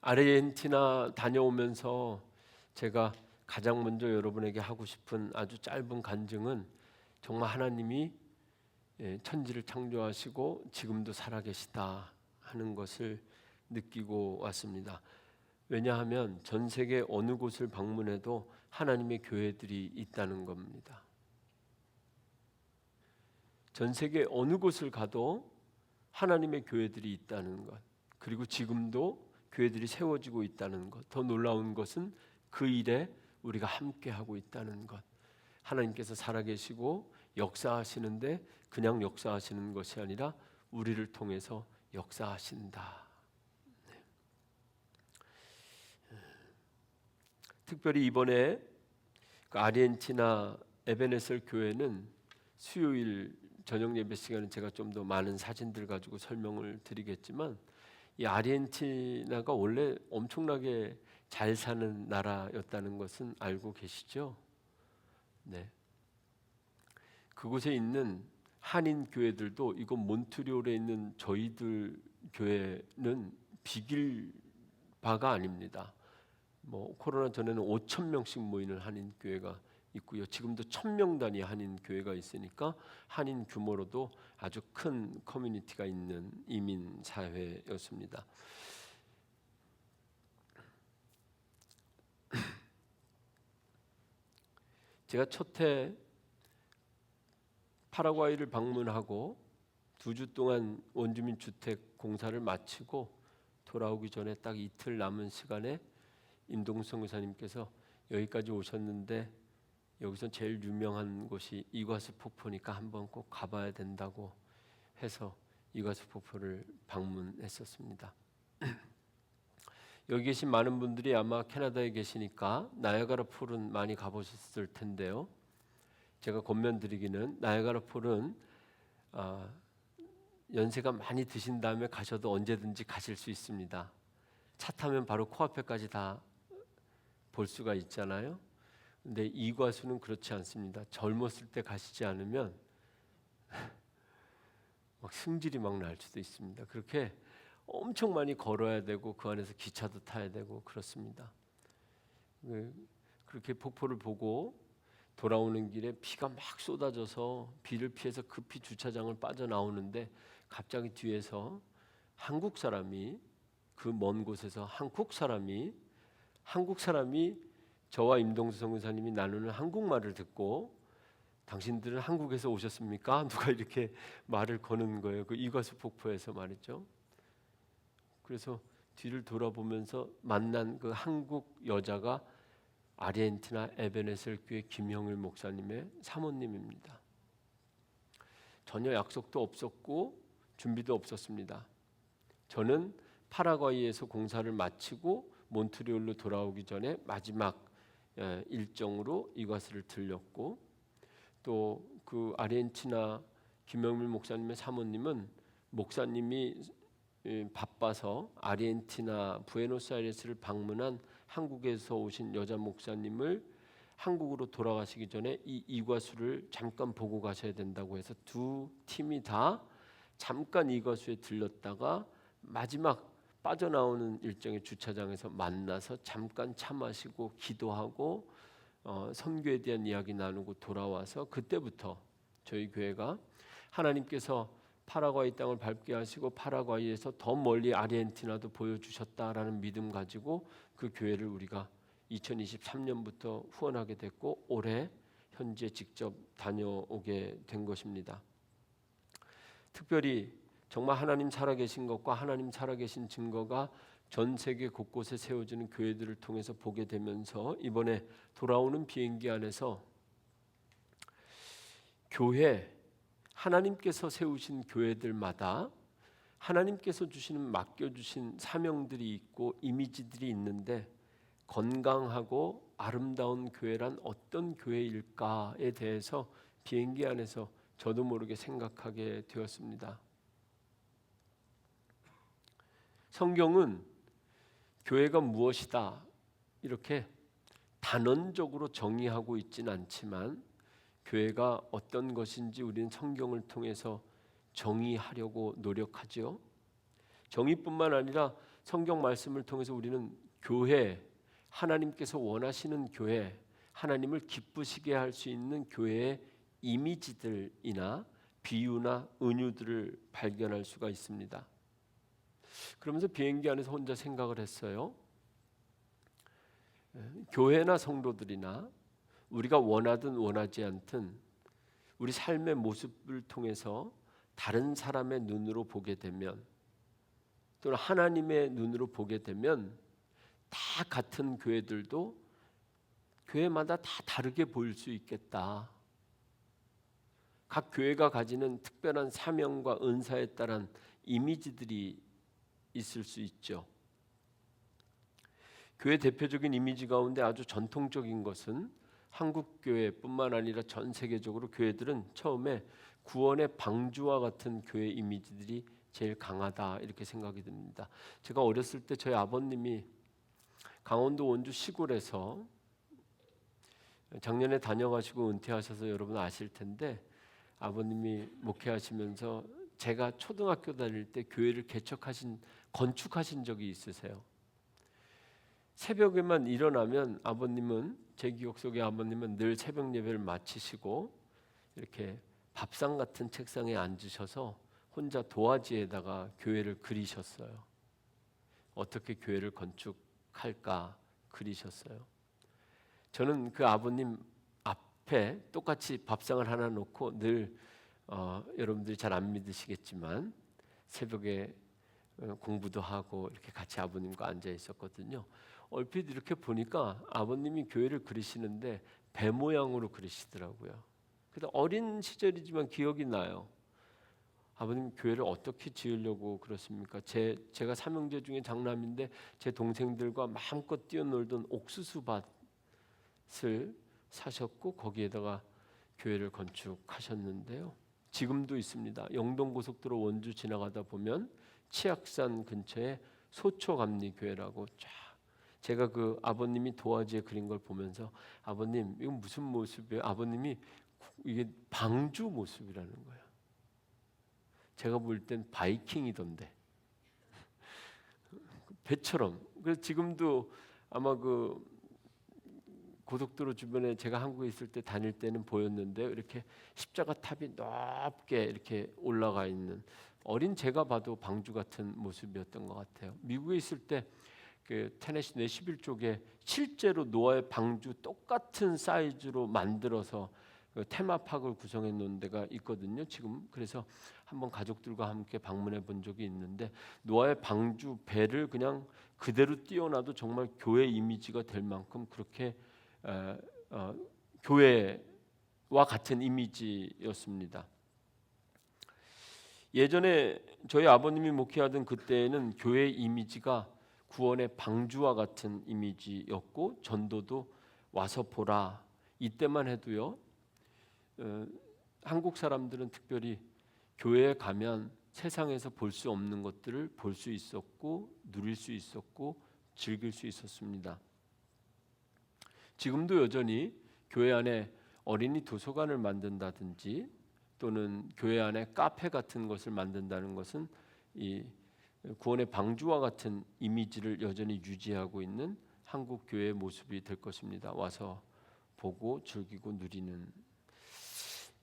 아르헨티나 다녀오면서 제가 가장 먼저 여러분에게 하고 싶은 아주 짧은 간증은 정말 하나님이 천지를 창조하시고 지금도 살아계시다 하는 것을 느끼고 왔습니다. 왜냐하면 전 세계 어느 곳을 방문해도 하나님의 교회들이 있다는 겁니다. 전 세계 어느 곳을 가도 하나님의 교회들이 있다는 것, 그리고 지금도 교회들이 세워지고 있다는 것, 더 놀라운 것은 그 일에 우리가 함께 하고 있다는 것. 하나님께서 살아계시고 역사하시는데 그냥 역사하시는 것이 아니라 우리를 통해서 역사하신다. 특별히 이번에 그 아르헨티나 에베네셀 교회는 수요일 저녁 예배 시간에 제가 좀 더 많은 사진들 가지고 설명을 드리겠지만, 이 아르헨티나가 원래 엄청나게 잘 사는 나라였다는 것은 알고 계시죠? 네. 그곳에 있는 한인 교회들도 이곳 몬트리올에 있는 저희들 교회는 비길 바가 아닙니다. 코로나 전에는 5,000명씩 모이는 한인 교회가 있고요. 지금도 1,000명 단위 한인 교회가 있으니까 한인 규모로도 아주 큰 커뮤니티가 있는 이민 사회였습니다. 제가 첫해 파라과이를 방문하고 2주 동안 원주민 주택 공사를 마치고 돌아오기 전에 딱 이틀 남은 시간에 임동성 의사님께서 여기까지 오셨는데 여기서 제일 유명한 곳이 이과수 폭포니까 한번 꼭 가봐야 된다고 해서 이과수 폭포를 방문했었습니다. 여기 계신 많은 분들이 아마 캐나다에 계시니까 나이아가라 폴은 많이 가보셨을 텐데요. 제가 권면드리기는 나이아가라 폴은 연세가 많이 드신 다음에 가셔도 언제든지 가실 수 있습니다. 차 타면 바로 코앞에까지 다 볼 수가 있잖아요. 근데 이과수는 그렇지 않습니다. 젊었을 때 가시지 않으면 막 승질이 막 날 수도 있습니다. 그렇게 엄청 많이 걸어야 되고 그 안에서 기차도 타야 되고 그렇습니다. 그렇게 폭포를 보고 돌아오는 길에 비가 막 쏟아져서 비를 피해서 급히 주차장을 빠져나오는데 갑자기 뒤에서 한국 사람이, 그 먼 곳에서 한국 사람이 저와 임동수 의사님이 나누는 한국말을 듣고 당신들은 한국에서 오셨습니까? 누가 이렇게 말을 거는 거예요. 그 이과수 폭포에서 말이죠. 그래서 뒤를 돌아보면서 만난 그 한국 여자가 아르헨티나 에베네셀 교회 김형일 목사님의 사모님입니다. 전혀 약속도 없었고 준비도 없었습니다. 저는 파라과이에서 공사를 마치고 몬트리올로 돌아오기 전에 마지막 일정으로 이과수를 들렸고, 또 그 아르헨티나 김영밀 목사님의 사모님은 목사님이 바빠서 아르헨티나 부에노스아이레스를 방문한 한국에서 오신 여자 목사님을 한국으로 돌아가시기 전에 이 이과수를 잠깐 보고 가셔야 된다고 해서 두 팀이 다 잠깐 이과수에 들렀다가 마지막 빠져나오는 일정의 주차장에서 만나서 잠깐 차 마시고 기도하고 선교에 대한 이야기 나누고 돌아와서, 그때부터 저희 교회가 하나님께서 파라과이 땅을 밟게 하시고 파라과이에서 더 멀리 아르헨티나도 보여주셨다라는 믿음 가지고 그 교회를 우리가 2023년부터 후원하게 됐고 올해 현재 직접 다녀오게 된 것입니다. 특별히 정말 하나님 살아계신 것과 하나님 살아계신 증거가 전 세계 곳곳에 세워지는 교회들을 통해서 보게 되면서 이번에 돌아오는 비행기 안에서 하나님께서 세우신 교회들마다 하나님께서 맡겨주신 사명들이 있고 이미지들이 있는데, 건강하고 아름다운 교회란 어떤 교회일까에 대해서 비행기 안에서 저도 모르게 생각하게 되었습니다. 성경은 교회가 무엇이다 이렇게 단언적으로 정의하고 있지는 않지만 교회가 어떤 것인지 우리는 성경을 통해서 정의하려고 노력하죠. 정의뿐만 아니라 성경 말씀을 통해서 우리는 교회, 하나님께서 원하시는 교회, 하나님을 기쁘시게 할 수 있는 교회의 이미지들이나 비유나 은유들을 발견할 수가 있습니다. 그러면서 비행기 안에서 혼자 생각을 했어요. 교회나 성도들이나 우리가 원하든 원하지 않든 우리 삶의 모습을 통해서 다른 사람의 눈으로 보게 되면, 또는 하나님의 눈으로 보게 되면, 다 같은 교회들도 교회마다 다 다르게 보일 수 있겠다. 각 교회가 가지는 특별한 사명과 은사에 따른 이미지들이 있을 수 있죠. 교회 대표적인 이미지 가운데 아주 전통적인 것은 한국 교회뿐만 아니라 전 세계적으로 교회들은 처음에 구원의 방주와 같은 교회 이미지들이 제일 강하다, 이렇게 생각이 듭니다. 제가 어렸을 때 저희 아버님이 강원도 원주 시골에서 작년에 다녀가시고 은퇴하셔서 여러분 아실 텐데, 아버님이 목회하시면서 제가 초등학교 다닐 때 교회를 건축하신 적이 있으세요. 새벽에만 일어나면 아버님은, 제 기억 속에 아버님은 늘 새벽 예배를 마치시고 이렇게 밥상 같은 책상에 앉으셔서 혼자 도화지에다가 교회를 그리셨어요. 어떻게 교회를 건축할까 그리셨어요. 저는 그 아버님 앞에 똑같이 밥상을 하나 놓고 늘 여러분들이 잘 안 믿으시겠지만 새벽에 공부도 하고 이렇게 같이 아버님과 앉아 있었거든요. 얼핏 이렇게 보니까 아버님이 교회를 그리시는데 배 모양으로 그리시더라고요. 그래서 어린 시절이지만 기억이 나요. 아버님 교회를 어떻게 지으려고 그렇습니까? 제가 삼형제 중에 장남인데 제 동생들과 마음껏 뛰어놀던 옥수수 밭을 사셨고 거기에다가 교회를 건축하셨는데요. 지금도 있습니다. 영동고속도로 원주 지나가다 보면 치악산 근처에 소초감리교회라고 쫙, 제가 그 아버님이 도화지에 그린 걸 보면서 아버님 이건 무슨 모습이에요? 아버님이 이게 방주 모습이라는 거예요. 제가 볼 땐 바이킹이던데 배처럼. 그래서 지금도 아마 그 고속도로 주변에 제가 한국에 있을 때 다닐 때는 보였는데 이렇게 십자가 탑이 높게 이렇게 올라가 있는, 어린 제가 봐도 방주 같은 모습이었던 것 같아요. 미국에 있을 때 그 테네시 내시빌 쪽에 실제로 노아의 방주 똑같은 사이즈로 만들어서 그 테마파크를 구성해 놓은 데가 있거든요. 지금 그래서 한번 가족들과 함께 방문해 본 적이 있는데, 노아의 방주 배를 그냥 그대로 띄워놔도 정말 교회 이미지가 될 만큼 그렇게 교회와 같은 이미지였습니다. 예전에 저희 아버님이 목회하던 그때에는 교회 이미지가 구원의 방주와 같은 이미지였고, 전도도 와서 보라, 이때만 해도요, 한국 사람들은 특별히 교회에 가면 세상에서 볼 수 없는 것들을 볼 수 있었고 누릴 수 있었고 즐길 수 있었습니다. 지금도 여전히 교회 안에 어린이 도서관을 만든다든지 또는 교회 안에 카페 같은 것을 만든다는 것은 이 구원의 방주와 같은 이미지를 여전히 유지하고 있는 한국 교회의 모습이 될 것입니다. 와서 보고 즐기고 누리는.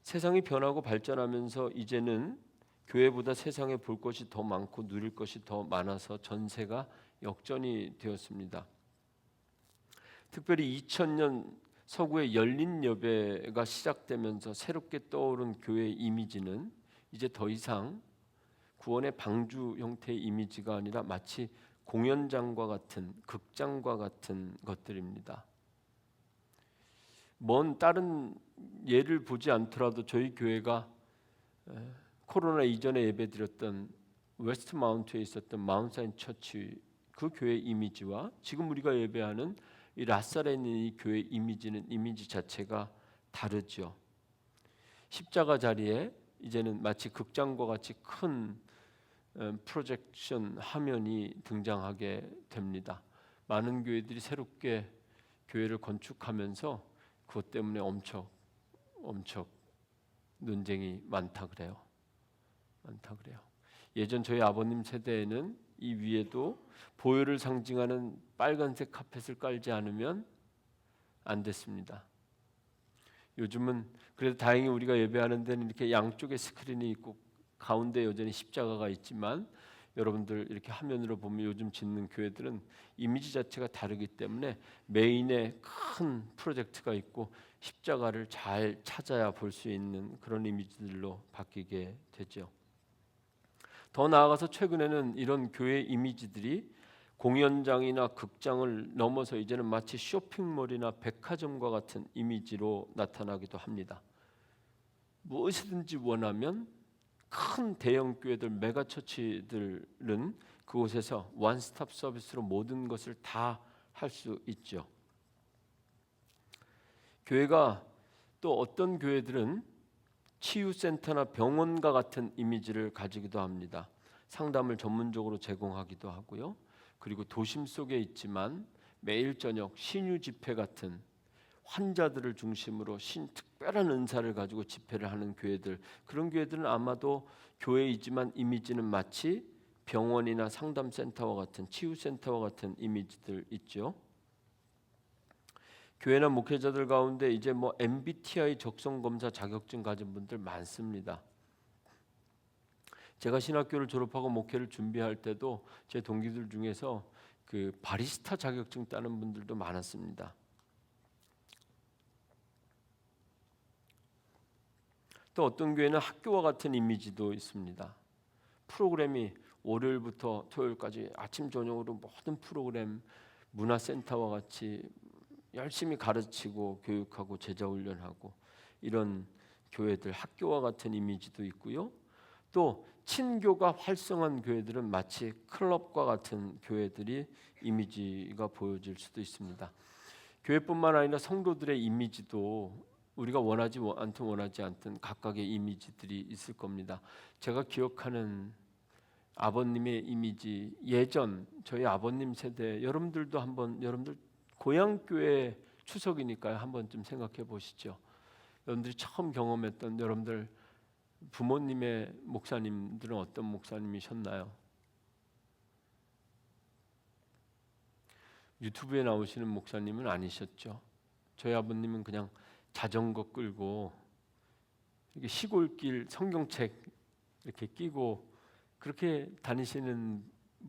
세상이 변하고 발전하면서 이제는 교회보다 세상에 볼 것이 더 많고 누릴 것이 더 많아서 전세가 역전이 되었습니다. 특별히 2000년 서구의 열린 여배가 시작되면서 새롭게 떠오른 교회의 이미지는 이제 더 이상 구원의 방주 형태의 이미지가 아니라 마치 공연장과 같은, 극장과 같은 것들입니다. 먼 다른 예를 보지 않더라도 저희 교회가 코로나 이전에 예배드렸던 웨스트마운트에 있었던 마운트사인 처치, 그 교회 이미지와 지금 우리가 예배하는 이 라사렛 있는 이 교회 이미지는 이미지 자체가 다르죠. 십자가 자리에 이제는 마치 극장과 같이 큰 프로젝션 화면이 등장하게 됩니다. 많은 교회들이 새롭게 교회를 건축하면서 그것 때문에 엄청 논쟁이 많다 그래요. 예전 저희 아버님 세대에는 이 위에도 보혈을 상징하는 빨간색 카펫을 깔지 않으면 안 됐습니다. 요즘은 그래도 다행히 우리가 예배하는 데는 이렇게 양쪽에 스크린이 있고 가운데 여전히 십자가가 있지만, 여러분들 이렇게 화면으로 보면 요즘 짓는 교회들은 이미지 자체가 다르기 때문에 메인에 큰 프로젝트가 있고 십자가를 잘 찾아야 볼 수 있는 그런 이미지들로 바뀌게 되죠. 더 나아가서 최근에는 이런 교회 이미지들이 공연장이나 극장을 넘어서 이제는 마치 쇼핑몰이나 백화점과 같은 이미지로 나타나기도 합니다. 무엇이든지 원하면 큰 대형 교회들, 메가처치들은 그곳에서 원스톱 서비스로 모든 것을 다 할 수 있죠. 교회가 또 어떤 교회들은 치유센터나 병원과 같은 이미지를 가지기도 합니다. 상담을 전문적으로 제공하기도 하고요. 그리고 도심 속에 있지만 매일 저녁 신유 집회 같은 환자들을 중심으로 특별한 은사를 가지고 집회를 하는 교회들, 그런 교회들은 아마도 교회이지만 이미지는 마치 병원이나 상담센터와 같은 치유센터와 같은 이미지들 있죠. 교회나 목회자들 가운데 이제 MBTI 적성 검사 자격증 가진 분들 많습니다. 제가 신학교를 졸업하고 목회를 준비할 때도 제 동기들 중에서 그 바리스타 자격증 따는 분들도 많았습니다. 또 어떤 교회는 학교와 같은 이미지도 있습니다. 프로그램이 월요일부터 토요일까지 아침 저녁으로 모든 프로그램 문화센터와 같이 열심히 가르치고 교육하고 제자훈련하고 이런 교회들, 학교와 같은 이미지도 있고요. 또 친교가 활성한 교회들은 마치 클럽과 같은 교회들이 이미지가 보여질 수도 있습니다. 교회뿐만 아니라 성도들의 이미지도 우리가 원하지 않든 각각의 이미지들이 있을 겁니다. 제가 기억하는 아버님의 이미지, 예전 저희 아버님 세대, 여러분들도 한번, 여러분들 고향교회 추석이니까요, 한번 좀 생각해 보시죠. 여러분들이 처음 경험했던 여러분들 부모님의 목사님들은 어떤 목사님이셨나요? 유튜브에 나오시는 목사님은 아니셨죠. 저희 아버님은 그냥 자전거 끌고 이렇게 시골길 성경책 이렇게 끼고 그렇게 다니시는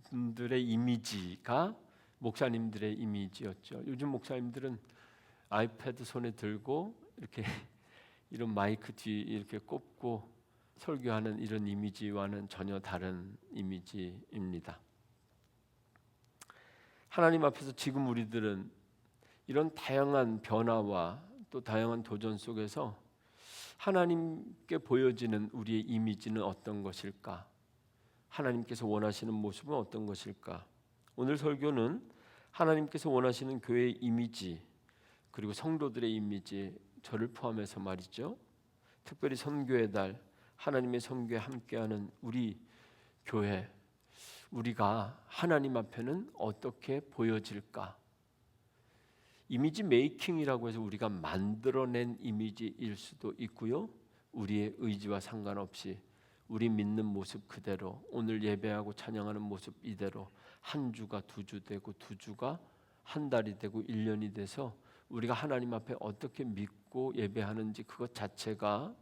분들의 이미지가 목사님들의 이미지였죠. 요즘 목사님들은 아이패드 손에 들고 이렇게 이런 마이크 뒤 이렇게 꼽고 설교하는 이런 이미지와는 전혀 다른 이미지입니다. 하나님 앞에서 지금 우리들은 이런 다양한 변화와 또 다양한 도전 속에서 하나님께 보여지는 우리의 이미지는 어떤 것일까? 하나님께서 원하시는 모습은 어떤 것일까? 오늘 설교는 하나님께서 원하시는 교회의 이미지, 그리고 성도들의 이미지, 저를 포함해서 말이죠. 특별히 선교의 달, 하나님의 선교에 함께하는 우리 교회, 우리가 하나님 앞에는 어떻게 보여질까? 이미지 메이킹이라고 해서 우리가 만들어낸 이미지일 수도 있고요. 우리의 의지와 상관없이 우리 믿는 모습 그대로, 오늘 예배하고 찬양하는 모습 이대로 한 주가 두 주 되고 두 주가 한 달이 되고 1년이 돼서 우리가 하나님 앞에 어떻게 믿고 예배하는지 그것 자체가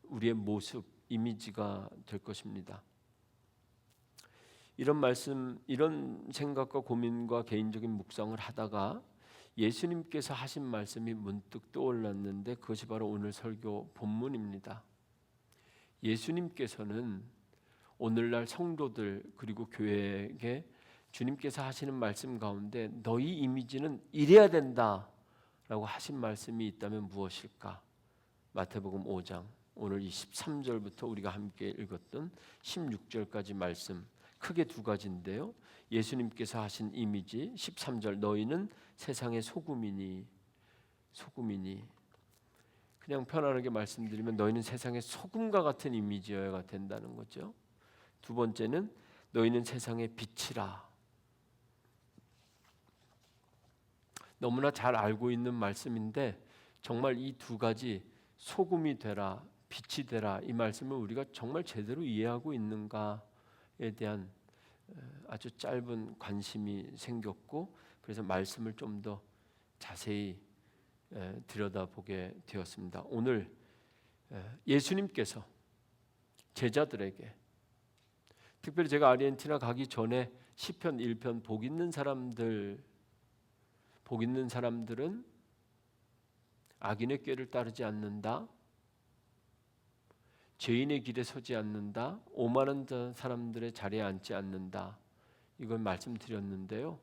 우리의 모습, 이미지가 될 것입니다. 이런 말씀, 이런 생각과 고민과 개인적인 묵상을 하다가 예수님께서 하신 말씀이 문득 떠올랐는데 그것이 바로 오늘 설교 본문입니다. 예수님께서는 오늘날 성도들 그리고 교회에게 주님께서 하시는 말씀 가운데 너희 이미지는 이래야 된다라고 하신 말씀이 있다면 무엇일까? 마태복음 5장 오늘 23절부터 우리가 함께 읽었던 16절까지 말씀 크게 두 가지인데요. 예수님께서 하신 이미지 13절 너희는 세상의 소금이니 그냥 편안하게 말씀드리면 너희는 세상의 소금과 같은 이미지여야 된다는 거죠. 두 번째는 너희는 세상의 빛이라. 너무나 잘 알고 있는 말씀인데 정말 이 두 가지 소금이 되라 빛이 되라, 이 말씀을 우리가 정말 제대로 이해하고 있는가에 대한 아주 짧은 관심이 생겼고, 그래서 말씀을 좀 더 자세히 들여다보게 되었습니다. 오늘 예수님께서 제자들에게, 특별히 제가 아르헨티나 가기 전에 시편 1편 복 있는 사람들은 악인의 꾀를 따르지 않는다, 죄인의 길에 서지 않는다, 오만한 사람들의 자리에 앉지 않는다, 이걸 말씀드렸는데요.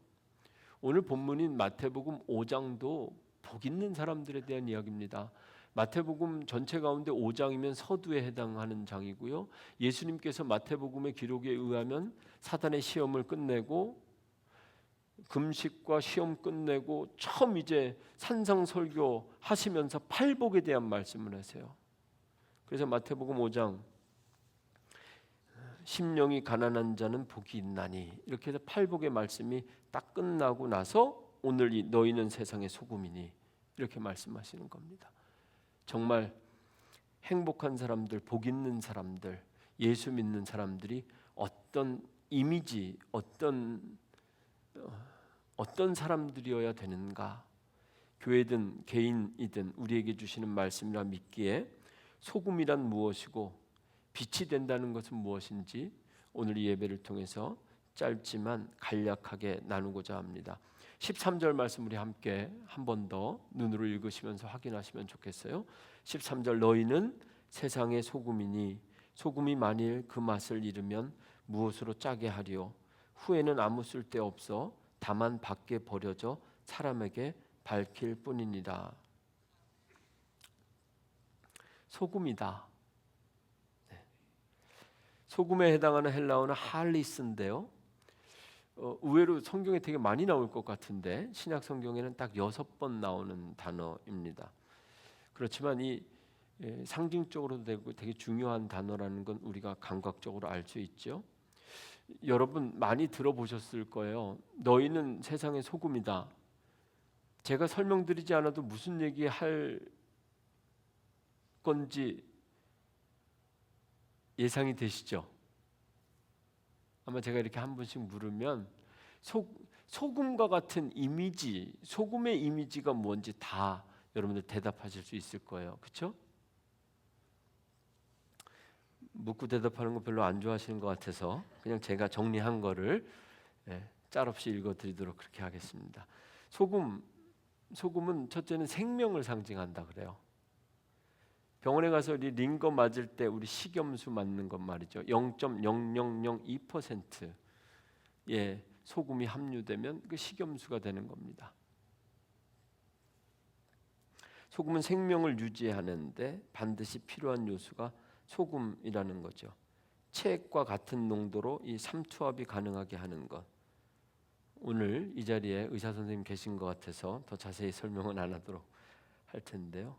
오늘 본문인 마태복음 5장도 복 있는 사람들에 대한 이야기입니다. 마태복음 전체 가운데 5장이면 서두에 해당하는 장이고요. 예수님께서 마태복음의 기록에 의하면 사단의 시험을 끝내고 금식과 시험 끝내고 처음 이제 산상설교 하시면서 팔복에 대한 말씀을 하세요. 그래서 마태복음 5장 심령이 가난한 자는 복이 있나니, 이렇게 해서 팔복의 말씀이 딱 끝나고 나서 오늘 너희는 세상의 소금이니, 이렇게 말씀하시는 겁니다. 정말 행복한 사람들, 복 있는 사람들, 예수 믿는 사람들이 어떤 이미지, 어떤 사람들이어야 되는가, 교회든 개인이든 우리에게 주시는 말씀이라 믿기에 소금이란 무엇이고 빛이 된다는 것은 무엇인지 오늘 이 예배를 통해서 짧지만 간략하게 나누고자 합니다. 13절 말씀 우리 함께 한 번 더 눈으로 읽으시면서 확인하시면 좋겠어요. 13절, 너희는 세상의 소금이니 소금이 만일 그 맛을 잃으면 무엇으로 짜게 하리요? 후에는 아무 쓸데 없어 다만 밖에 버려져 사람에게 밝힐 뿐이니라. 소금이다. 소금에 해당하는 헬라어는 할리스인데요. 의외로 성경에 되게 많이 나올 것 같은데 신약 성경에는 딱 6번 나오는 단어입니다. 그렇지만 이 상징적으로도 되게 중요한 단어라는 건 우리가 감각적으로 알 수 있죠. 여러분 많이 들어보셨을 거예요. 너희는 세상의 소금이다. 제가 설명드리지 않아도 무슨 얘기할 건지 예상이 되시죠? 아마 제가 이렇게 한 번씩 물으면 소금과 같은 이미지, 소금의 이미지가 뭔지 다 여러분들 대답하실 수 있을 거예요. 그렇죠? 묻고 대답하는 거 별로 안 좋아하시는 것 같아서 그냥 제가 정리한 거를 짤없이 읽어드리도록 그렇게 하겠습니다. 소금은 첫째는 생명을 상징한다 그래요. 병원에 가서 우리 링거 맞을 때 우리 식염수 맞는 것 말이죠. 0.0002%의 소금이 함유되면 그 식염수가 되는 겁니다. 소금은 생명을 유지하는데 반드시 필요한 요소가 소금이라는 거죠. 체액과 같은 농도로 이 삼투압이 가능하게 하는 것. 오늘 이 자리에 의사 선생님 계신 것 같아서 더 자세히 설명은 안 하도록 할 텐데요.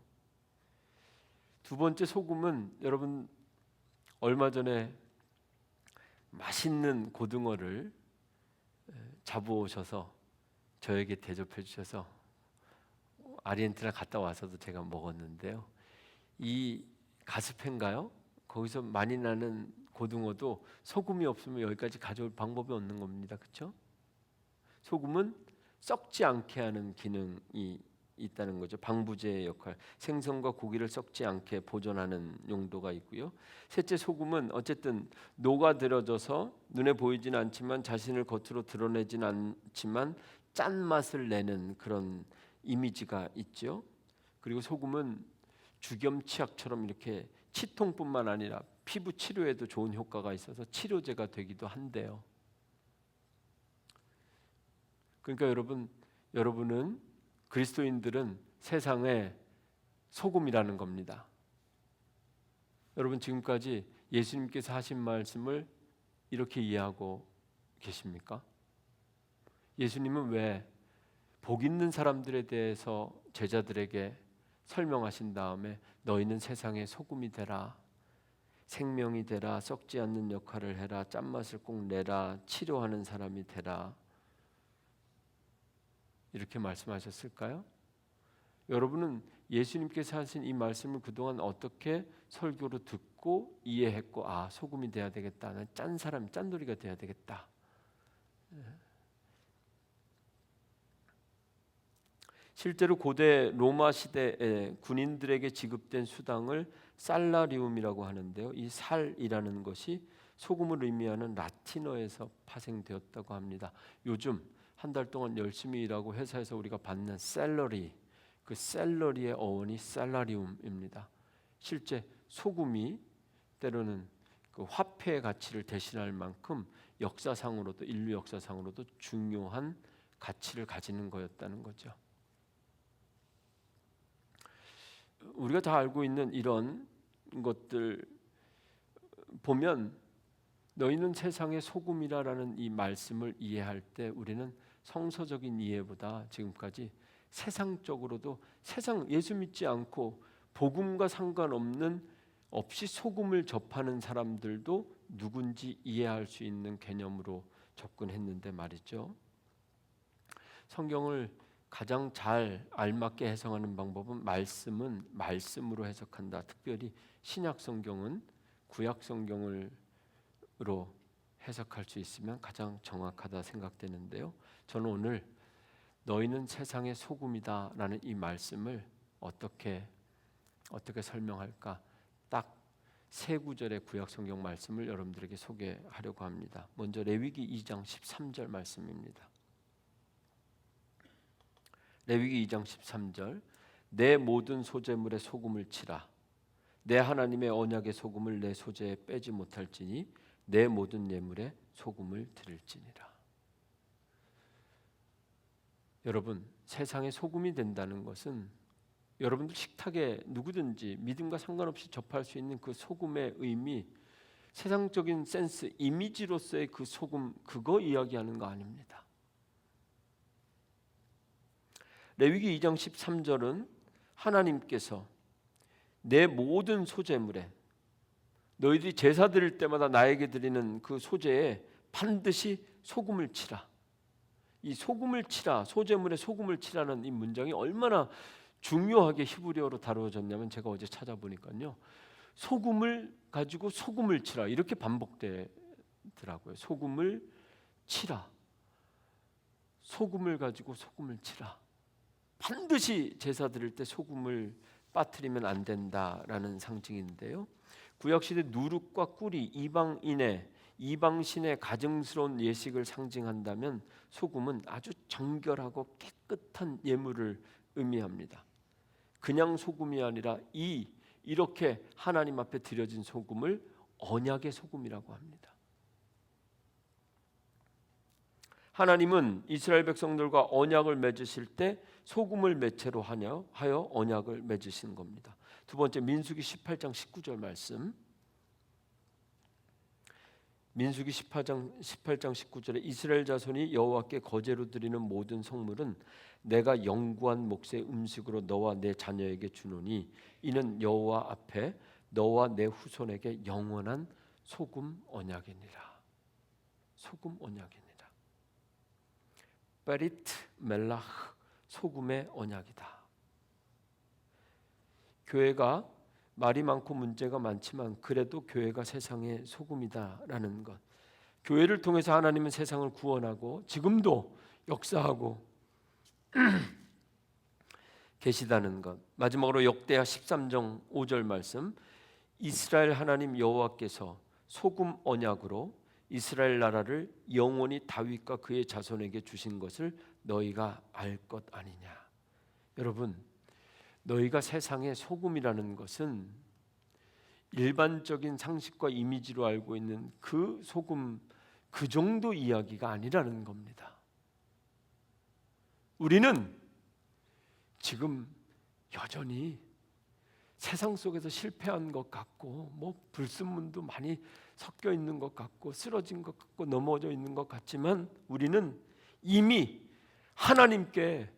두 번째, 소금은 여러분 얼마 전에 맛있는 고등어를 잡아오셔서 저에게 대접해 주셔서 아르헨티나 갔다 와서도 제가 먹었는데요. 이 가스펜가요? 거기서 많이 나는 고등어도 소금이 없으면 여기까지 가져올 방법이 없는 겁니다. 그렇죠? 소금은 썩지 않게 하는 기능이 있다는 거죠. 방부제의 역할, 생선과 고기를 썩지 않게 보존하는 용도가 있고요. 셋째, 소금은 어쨌든 녹아들어져서 눈에 보이진 않지만 자신을 겉으로 드러내진 않지만 짠맛을 내는 그런 이미지가 있죠. 그리고 소금은 주겸치약처럼 이렇게 치통뿐만 아니라 피부 치료에도 좋은 효과가 있어서 치료제가 되기도 한데요. 그러니까 여러분은 그리스도인들은 세상의 소금이라는 겁니다. 여러분 지금까지 예수님께서 하신 말씀을 이렇게 이해하고 계십니까? 예수님은 왜 복 있는 사람들에 대해서 제자들에게 설명하신 다음에 너희는 세상의 소금이 되라, 생명이 되라, 썩지 않는 역할을 해라, 짠맛을 꼭 내라, 치료하는 사람이 되라, 이렇게 말씀하셨을까요? 여러분은 예수님께서 하신 이 말씀을 그동안 어떻게 설교로 듣고 이해했고, 아, 소금이 돼야 되겠다, 난 짠 사람, 짠돌이가 돼야 되겠다. 실제로 고대 로마 시대에 군인들에게 지급된 수당을 살라리움이라고 하는데요. 이 살이라는 것이 소금을 의미하는 라틴어에서 파생되었다고 합니다. 요즘 한 달 동안 열심히 일하고 회사에서 우리가 받는 샐러리, 그 샐러리의 어원이 살라리움입니다. 실제 소금이 때로는 그 화폐의 가치를 대신할 만큼 역사상으로도, 인류 역사상으로도 중요한 가치를 가지는 거였다는 거죠. 우리가 다 알고 있는 이런 것들 보면 너희는 세상의 소금이라라는 이 말씀을 이해할 때 우리는 성서적인 이해보다 지금까지 세상적으로도, 세상 예수 믿지 않고 복음과 상관없는 없이 소금을 접하는 사람들도 누군지 이해할 수 있는 개념으로 접근했는데 말이죠. 성경을 가장 잘 알맞게 해석하는 방법은 말씀은 말씀으로 해석한다. 특별히 신약 성경은 구약 성경으로 해석할 수 있으면 가장 정확하다 생각되는데요. 저는 오늘 너희는 세상의 소금이다라는 이 말씀을 어떻게 설명할까? 딱 세 구절의 구약 성경 말씀을 여러분들에게 소개하려고 합니다. 먼저 레위기 2장 13절 말씀입니다. 레위기 2장 13절, 내 모든 소재물에 소금을 치라. 내 하나님의 언약의 소금을 내 소재에 빼지 못할지니 내 모든 예물에 소금을 드릴지니라. 여러분, 세상에 소금이 된다는 것은 여러분들 식탁에 누구든지 믿음과 상관없이 접할 수 있는 그 소금의 의미, 세상적인 센스, 이미지로서의 그 소금, 그거 이야기하는 거 아닙니다. 레위기 2장 13절은 하나님께서 내 모든 소재물에, 너희들이 제사 드릴 때마다 나에게 드리는 그 소재에 반드시 소금을 치라. 이 소금을 치라, 소재물에 소금을 치라는 이 문장이 얼마나 중요하게 히브리어로 다루어졌냐면, 제가 어제 찾아보니까요, 소금을 가지고 소금을 치라 이렇게 반복되더라고요. 소금을 치라, 소금을 가지고 소금을 치라. 반드시 제사 드릴 때 소금을 빠뜨리면 안 된다라는 상징인데요. 구약시대 누룩과 꿀이 이방신의 가증스러운 예식을 상징한다면 소금은 아주 정결하고 깨끗한 예물을 의미합니다. 그냥 소금이 아니라 이렇게 하나님 앞에 드려진 소금을 언약의 소금이라고 합니다. 하나님은 이스라엘 백성들과 언약을 맺으실 때 소금을 매체로 하여 언약을 맺으신 겁니다. 두 번째, 민수기 18장 19절 말씀. 민수기 18장 19절에 이스라엘 자손이 여호와께 거제로 드리는 모든 성물은 내가 영구한 몫의 음식으로 너와 내 자녀에게 주노니 이는 여호와 앞에 너와 내 후손에게 영원한 소금 언약이니라. 소금 언약이니라. 베리트 멜라흐, 소금의 언약이다. 교회가 말이 많고 문제가 많지만 그래도 교회가 세상의 소금이다라는 것, 교회를 통해서 하나님은 세상을 구원하고 지금도 역사하고 계시다는 것. 마지막으로 역대하 13장 5절 말씀, 이스라엘 하나님 여호와께서 소금 언약으로 이스라엘 나라를 영원히 다윗과 그의 자손에게 주신 것을 너희가 알 것 아니냐. 여러분, 너희가 세상의 소금이라는 것은 일반적인 상식과 이미지로 알고 있는 그 소금, 그 정도 이야기가 아니라는 겁니다. 우리는 지금 여전히 세상 속에서 실패한 것 같고, 불순물도 많이 섞여 있는 것 같고, 쓰러진 것 같고, 넘어져 있는 것 같지만 우리는 이미 하나님께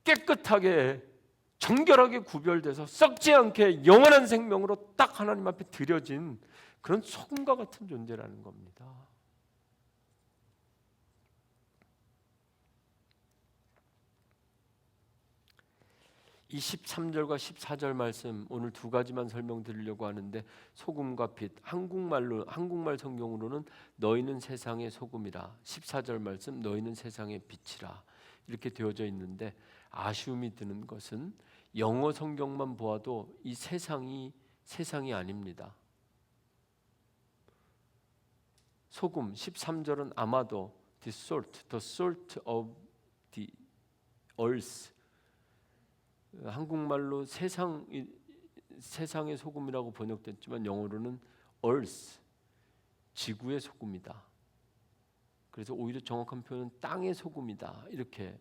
깨끗하게 정결하게 구별돼서 썩지 않게 영원한 생명으로 딱 하나님 앞에 드려진 그런 소금과 같은 존재라는 겁니다. 이 13절과 14절 말씀 오늘 두 가지만 설명드리려고 하는데, 소금과 빛, 한국말 성경으로는 너희는 세상의 소금이라, 14절 말씀 너희는 세상의 빛이라 이렇게 되어져 있는데, 아쉬움이 드는 것은 영어 성경만 보아도 이 세상이 아닙니다. 소금 13절은 아마도 the salt of the earth, 한국말로 세상의 소금이라고 번역됐지만 영어로는 earth, 지구의 소금이다. 그래서 오히려 정확한 표현은 땅의 소금이다, 이렇게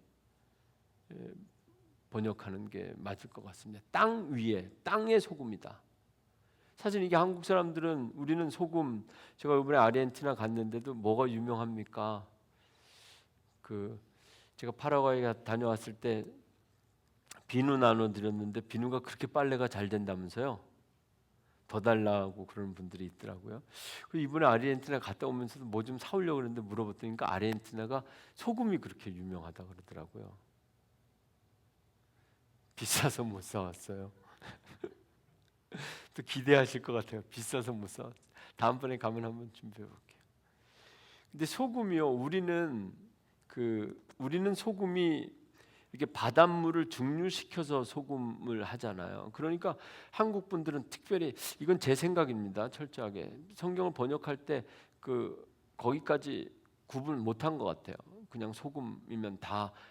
번역하는 게 맞을 것 같습니다. 땅 위에, 땅의 소금이다. 사실 이게 한국 사람들은, 우리는 소금, 제가 이번에 아르헨티나 갔는데도 뭐가 유명합니까? 제가 파라과이 다녀왔을 때 비누 나눠드렸는데 비누가 그렇게 빨래가 잘 된다면서요. 더 달라고 그러는 분들이 있더라고요. 이번에 아르헨티나 갔다 오면서도 뭐 좀 사오려고 그랬는데 물어봤더니 아르헨티나가 소금이 그렇게 유명하다 그러더라고요. 비싸서 못 사왔어요. 또 기대하실 것 같아요. 비싸서 못 사왔어요. 다음번에 가면 한번 준비해 볼게요. 근데 소금이요, 우리는 소금이 이렇게 바닷물을 증류시켜서 소금을 하잖아요. 그러니까 한국 분들은 특별히, 이건 제 생각입니다. 철저하게 성경을 번역할 때 거기까지 구분 못한 것 같아요. 그냥 소금이면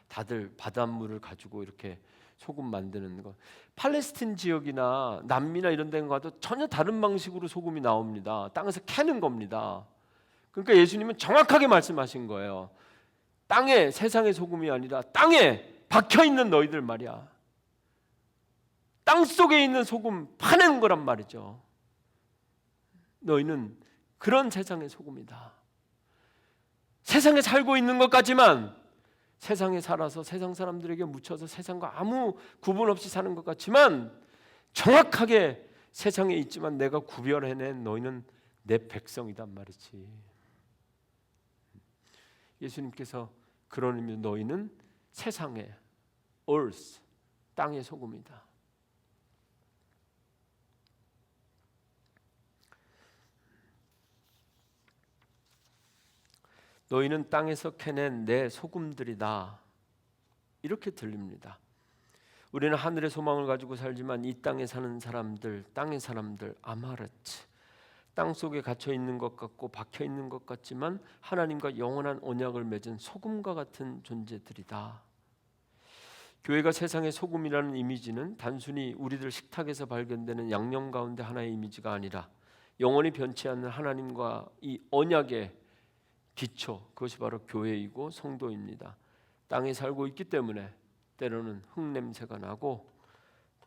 다들 바닷물을 가지고 이렇게 소금 만드는 거. 팔레스틴 지역이나 남미나 이런 데 가도 전혀 다른 방식으로 소금이 나옵니다. 땅에서 캐는 겁니다. 그러니까 예수님은 정확하게 말씀하신 거예요. 땅에, 세상의 소금이 아니라 땅에 박혀있는 너희들 말이야. 땅 속에 있는 소금 파내는 거란 말이죠. 너희는 그런 세상의 소금이다. 세상에 살고 있는 것 같지만, 세상에 살아서 세상 사람들에게 묻혀서 세상과 아무 구분 없이 사는 것 같지만, 정확하게 세상에 있지만 내가 구별해낸 너희는 내 백성이단 말이지. 예수님께서 그런 의미로 너희는 세상의 earth, 땅의 소금이다. 너희는 땅에서 캐낸 내 소금들이다, 이렇게 들립니다. 우리는 하늘의 소망을 가지고 살지만 이 땅에 사는 사람들, 땅의 사람들, 아마르트, 땅 속에 갇혀 있는 것 같고 박혀 있는 것 같지만 하나님과 영원한 언약을 맺은 소금과 같은 존재들이다. 교회가 세상의 소금이라는 이미지는 단순히 우리들 식탁에서 발견되는 양념 가운데 하나의 이미지가 아니라 영원히 변치 않는 하나님과 이 언약의 기초, 그것이 바로 교회이고 성도입니다. 땅에 살고 있기 때문에 때로는 흙냄새가 나고,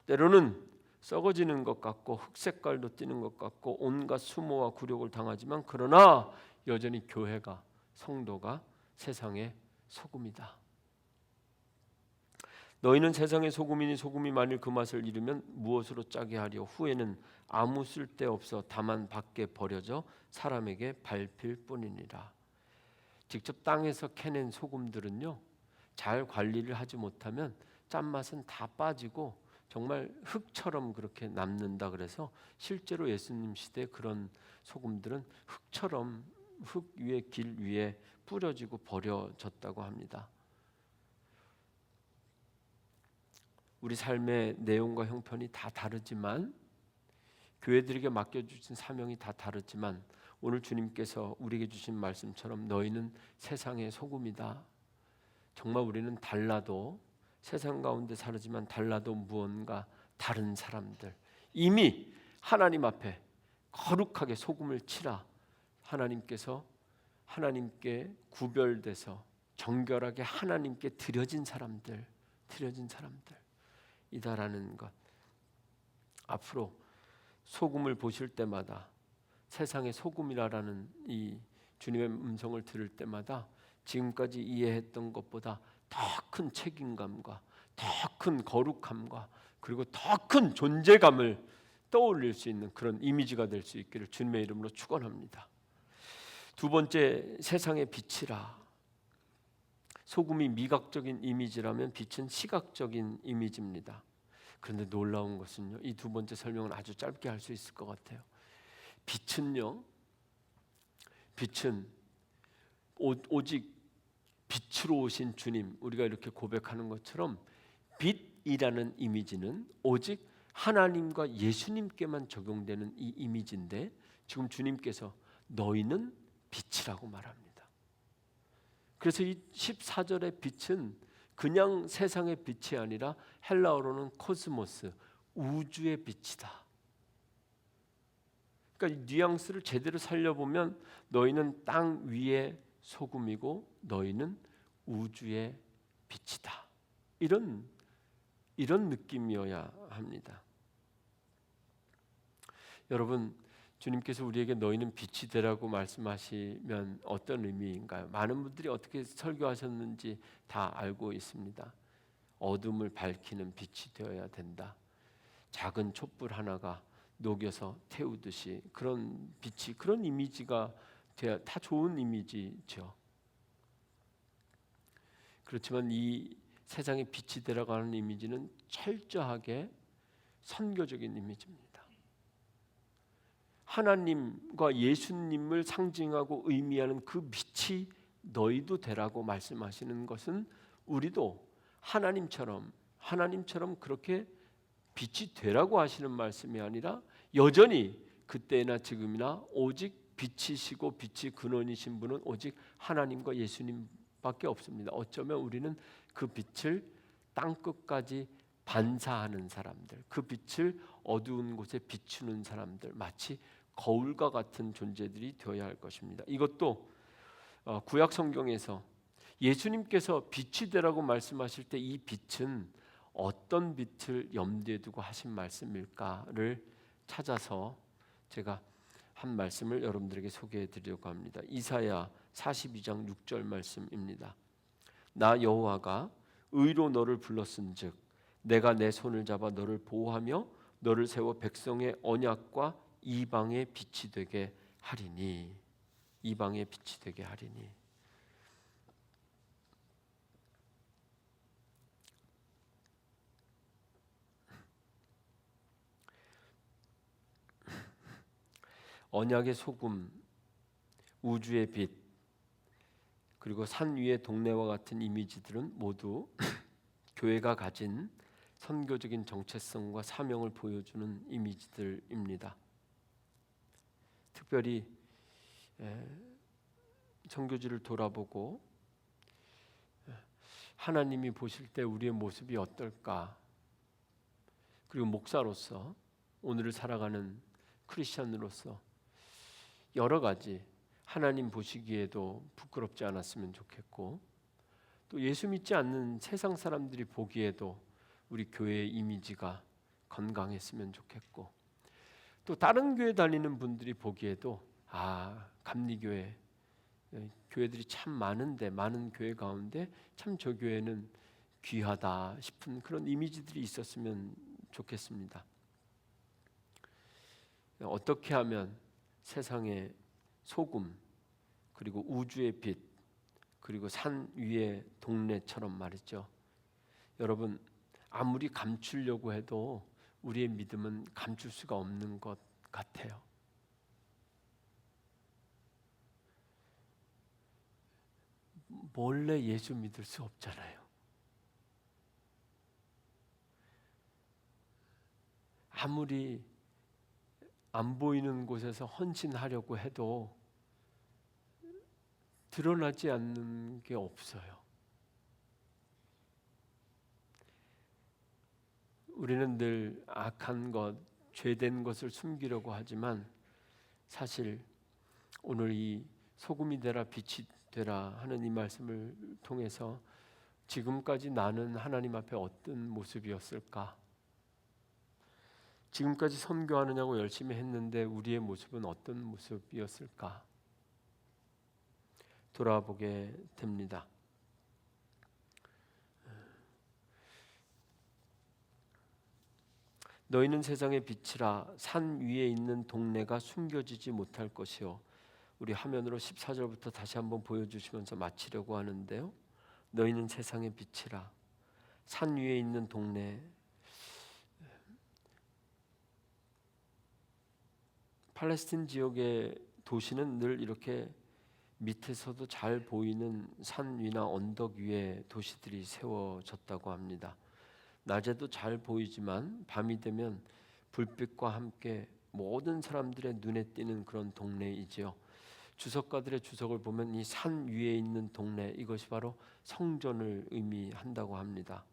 때로는 썩어지는 것 같고 흑색깔도 띠는 것 같고 온갖 수모와 굴욕을 당하지만, 그러나 여전히 교회가, 성도가 세상의 소금이다. 너희는 세상의 소금이니 소금이 만일 그 맛을 잃으면 무엇으로 짜게 하려? 후에는 아무 쓸데없어 다만 밖에 버려져 사람에게 밟힐 뿐이니라. 직접 땅에서 캐낸 소금들은요, 잘 관리를 하지 못하면 짠맛은 다 빠지고 정말 흙처럼 그렇게 남는다. 그래서 실제로 예수님 시대에 그런 소금들은 흙처럼 흙 위에, 길 위에 뿌려지고 버려졌다고 합니다. 우리 삶의 내용과 형편이 다 다르지만, 교회들에게 맡겨주신 사명이 다 다르지만, 오늘 주님께서 우리에게 주신 말씀처럼 너희는 세상의 소금이다. 정말 우리는 달라도, 세상 가운데 살지만 달라도 무언가 다른 사람들, 이미 하나님 앞에 거룩하게 소금을 치라. 하나님께서 하나님께 구별돼서 정결하게 하나님께 드려진 사람들이다라는 것. 앞으로 소금을 보실 때마다, 세상의 소금이라는 이 주님의 음성을 들을 때마다 지금까지 이해했던 것보다 더 큰 책임감과 더 큰 거룩함과 그리고 더 큰 존재감을 떠올릴 수 있는 그런 이미지가 될 수 있기를 주님의 이름으로 축원합니다. 두 번째, 세상의 빛이라. 소금이 미각적인 이미지라면 빛은 시각적인 이미지입니다. 그런데 놀라운 것은요, 이 두 번째 설명은 아주 짧게 할 수 있을 것 같아요. 빛은요, 빛은 오직 빛으로 오신 주님, 우리가 이렇게 고백하는 것처럼 빛이라는 이미지는 오직 하나님과 예수님께만 적용되는 이 이미지인데, 지금 주님께서 너희는 빛이라고 말합니다. 그래서 이 14절의 빛은 그냥 세상의 빛이 아니라 헬라어로는 코스모스, 우주의 빛이다. 그러니까 이 뉘앙스를 제대로 살려보면 너희는 땅 위의 소금이고 너희는 우주의 빛이다. 이런 느낌이어야 합니다. 여러분, 주님께서 우리에게 너희는 빛이 되라고 말씀하시면 어떤 의미인가요? 많은 분들이 어떻게 설교하셨는지 다 알고 있습니다. 어둠을 밝히는 빛이 되어야 된다. 작은 촛불 하나가 녹여서 태우듯이 그런 빛이, 그런 이미지가 돼야 다 좋은 이미지죠. 그렇지만 이 세상에 빛이 되라고 하는 이미지는 철저하게 선교적인 이미지입니다. 하나님과 예수님을 상징하고 의미하는 그 빛이 너희도 되라고 말씀하시는 것은 우리도 하나님처럼 그렇게 빛이 되라고 하시는 말씀이 아니라 여전히 그때나 지금이나 오직 빛이시고 빛이 근원이신 분은 오직 하나님과 예수님밖에 없습니다. 어쩌면 우리는 그 빛을 땅끝까지 반사하는 사람들, 그 빛을 어두운 곳에 비추는 사람들, 마치 거울과 같은 존재들이 되어야 할 것입니다. 이것도 구약 성경에서 예수님께서 빛이 되라고 말씀하실 때 이 빛은 어떤 빛을 염두에 두고 하신 말씀일까를 찾아서 제가 한 말씀을 여러분들에게 소개해 드리려고 합니다. 이사야 42장 6절 말씀입니다. 나 여호와가 의로 너를 불렀은즉 내가 내 손을 잡아 너를 보호하며 너를 세워 백성의 언약과 이방의 빛이 되게 하리니. 이방의 빛이 되게 하리니. 언약의 소금, 우주의 빛, 그리고 산 위의 동네와 같은 이미지들은 모두 교회가 가진 선교적인 정체성과 사명을 보여주는 이미지들입니다. 특별히 선교지를 돌아보고 하나님이 보실 때 우리의 모습이 어떨까, 그리고 목사로서 오늘을 살아가는 크리스천으로서 여러 가지 하나님 보시기에도 부끄럽지 않았으면 좋겠고, 또 예수 믿지 않는 세상 사람들이 보기에도 우리 교회의 이미지가 건강했으면 좋겠고, 또 다른 교회 다니는 분들이 보기에도 감리교회 교회들이 참 많은데, 많은 교회 가운데 참 저 교회는 귀하다 싶은 그런 이미지들이 있었으면 좋겠습니다. 어떻게 하면 세상의 소금, 그리고 우주의 빛, 그리고 산 위의 동네처럼 말이죠. 여러분, 아무리 감추려고 해도 우리의 믿음은 감출 수가 없는 것 같아요. 몰래 예수 믿을 수 없잖아요. 아무리 안 보이는 곳에서 헌신하려고 해도 드러나지 않는 게 없어요. 우리는 늘 악한 것, 죄된 것을 숨기려고 하지만 사실 오늘 이 소금이 되라 빛이 되라 하는 이 말씀을 통해서 지금까지 나는 하나님 앞에 어떤 모습이었을까? 지금까지 선교하느냐고 열심히 했는데 우리의 모습은 어떤 모습이었을까? 돌아보게 됩니다. 너희는 세상의 빛이라 산 위에 있는 동네가 숨겨지지 못할 것이요. 우리 화면으로 14절부터 다시 한번 보여주시면서 마치려고 하는데요. 너희는 세상의 빛이라 산 위에 있는 동네, 팔레스틴 지역의 도시는 늘 이렇게 밑에서도 잘 보이는 산 위나 언덕 위에 도시들이 세워졌다고 합니다. 낮에도 잘 보이지만 밤이 되면 불빛과 함께 모든 사람들의 눈에 띄는 그런 동네이지요. 주석가들의 주석을 보면 이 산 위에 있는 동네, 이것이 바로 성전을 의미한다고 합니다.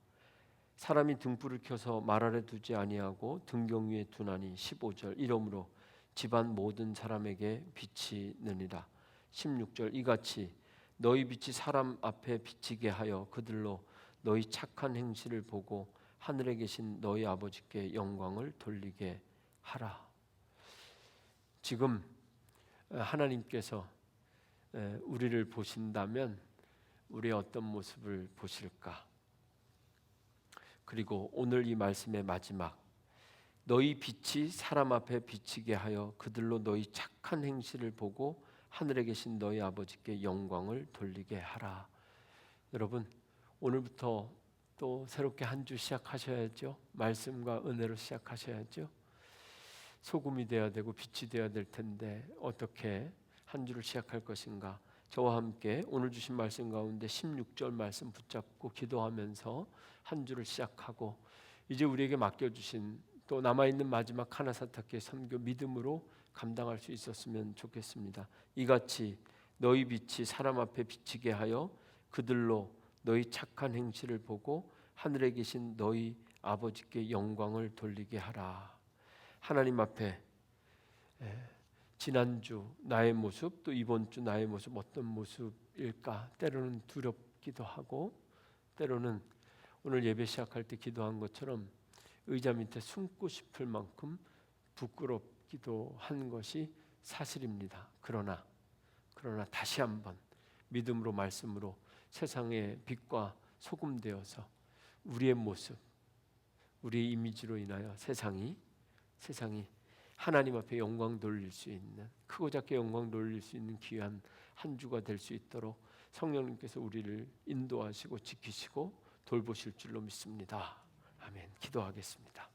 사람이 등불을 켜서 말 아래 두지 아니하고 등경 위에 두나니 15절 이러므로 집안 모든 사람에게 빛이 느니라. 16절 이같이 너희 빛이 사람 앞에 비치게 하여 그들로 너희 착한 행실을 보고 하늘에 계신 너희 아버지께 영광을 돌리게 하라. 지금 하나님께서 우리를 보신다면 우리의 어떤 모습을 보실까? 그리고 오늘 이 말씀의 마지막, 너희 빛이 사람 앞에 비치게 하여 그들로 너희 착한 행실을 보고 하늘에 계신 너희 아버지께 영광을 돌리게 하라. 여러분, 오늘부터 또 새롭게 한 주 시작하셔야죠. 말씀과 은혜로 시작하셔야죠. 소금이 되어야 되고 빛이 되어야 될 텐데 어떻게 한 주를 시작할 것인가? 저와 함께 오늘 주신 말씀 가운데 16절 말씀 붙잡고 기도하면서 한 주를 시작하고 이제 우리에게 맡겨주신 또 남아있는 마지막 하나사타케 선교 믿음으로 감당할 수 있었으면 좋겠습니다. 이같이 너희 빛이 사람 앞에 비치게 하여 그들로 너희 착한 행실을 보고 하늘에 계신 너희 아버지께 영광을 돌리게 하라. 하나님 앞에 지난주 나의 모습 또 이번 주 나의 모습 어떤 모습일까? 때로는 두렵기도 하고 때로는 오늘 예배 시작할 때 기도한 것처럼 의자 밑에 숨고 싶을 만큼 부끄럽기도 한 것이 사실입니다. 그러나 다시 한번 믿음으로 말씀으로 세상의 빛과 소금 되어서 우리의 모습, 우리의 이미지로 인하여 세상이 하나님 앞에 영광 돌릴 수 있는, 크고 작게 영광 돌릴 수 있는 귀한 한 주가 될 수 있도록 성령님께서 우리를 인도하시고 지키시고 돌보실 줄로 믿습니다. 아멘. 기도하겠습니다.